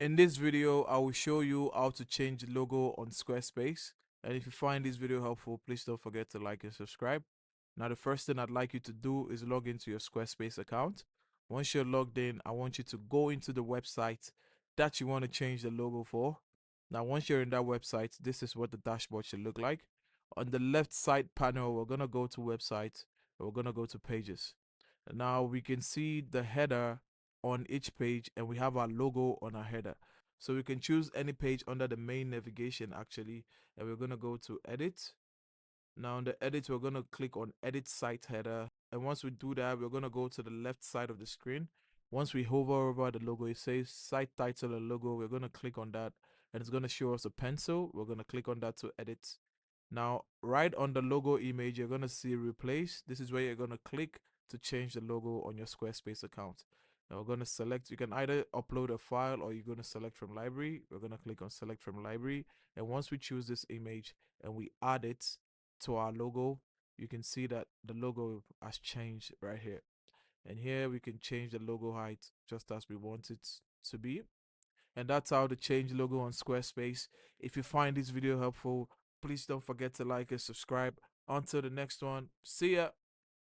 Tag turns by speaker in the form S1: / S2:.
S1: In this video, I will show you how to change the logo on Squarespace. And if you find this video helpful, please don't forget to like and subscribe. Now, the first thing I'd like you to do is log into your Squarespace account. Once you're logged in, I want you to go into the website that you want to change the logo for. Now, once you're in that website, this is what the dashboard should look like. On the left side panel, we're going to go to website. We're going to go to pages. Now we can see the header on each page, and we have our logo on our header. So we can choose any page under the main navigation actually, and we're going to go to edit. Now in the edit, we're going to click on edit site header, and once we do that, we're going to go to the left side of the screen. Once we hover over the logo, it says site title and logo. We're going to click on that, and it's going to show us a pencil. We're going to click on that to edit. Now, right on the logo image, you're going to see replace. This is where you're going to click to change the logo on your Squarespace account. Now, we're going to select, you can either upload a file or you're going to select from library. We're going to click on select from library. And once we choose this image and we add it to our logo, you can see that the logo has changed right here. And here we can change the logo height just as we want it to be. And that's how to change logo on Squarespace. If you find this video helpful, please don't forget to like and subscribe. Until the next one, see ya.